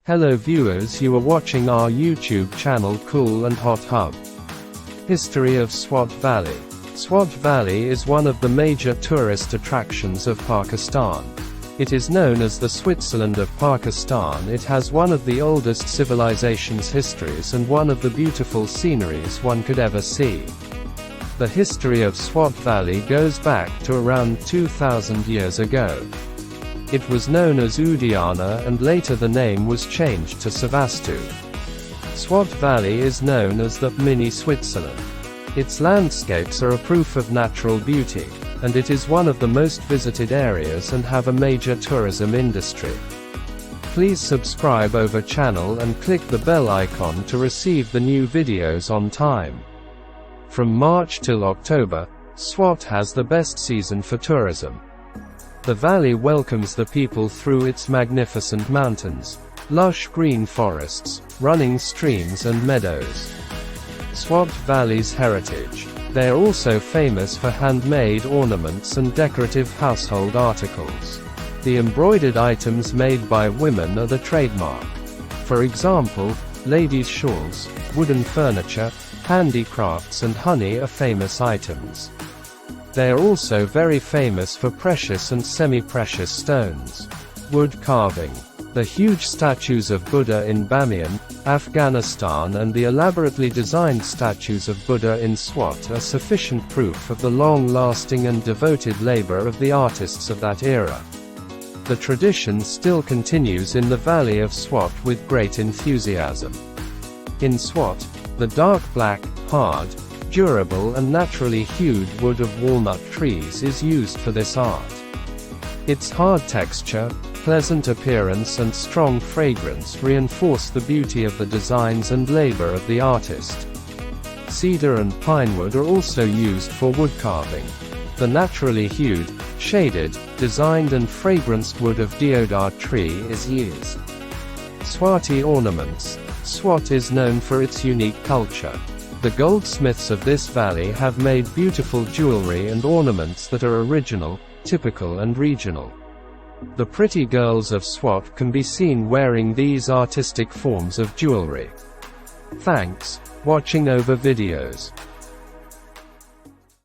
Hello viewers, you are watching our YouTube channel Cool&hothub. History of Swat Valley. Swat Valley is one of the major tourist attractions of Pakistan. It is known as the Switzerland of Pakistan. It has one of the oldest civilizations' histories and one of the beautiful sceneries one could ever see. The history of Swat Valley goes back to around 2,000 years ago. It was known as Udiana and later the name was changed to Savastu. Swat Valley is known as the mini Switzerland. Its landscapes are a proof of natural beauty, and it is one of the most visited areas and have a major tourism industry. Please subscribe over channel and click the bell icon to receive the new videos on time. From March till October, Swat has the best season for tourism. The valley welcomes the people through its magnificent mountains, lush green forests, running streams and meadows. Swat Valley's heritage. They are also famous for handmade ornaments and decorative household articles. The embroidered items made by women are the trademark. For example, ladies' shawls, wooden furniture, handicrafts and honey are famous items. They are also very famous for precious and semi-precious stones. Wood carving. The huge statues of Buddha in Bamiyan, Afghanistan and the elaborately designed statues of Buddha in Swat are sufficient proof of the long-lasting and devoted labor of the artists of that era. The tradition still continues in the valley of Swat with great enthusiasm. In Swat, the dark black, hard, durable and naturally hewed wood of walnut trees is used for this art. Its hard texture, pleasant appearance and strong fragrance reinforce the beauty of the designs and labor of the artist. Cedar and pinewood are also used for wood carving. The naturally hewed, shaded, designed and fragranced wood of deodar tree is used. Swati ornaments. Swat is known for its unique culture. The goldsmiths of this valley have made beautiful jewelry and ornaments that are original, typical and regional. The pretty girls of Swat can be seen wearing these artistic forms of jewelry. Thanks, watching over videos.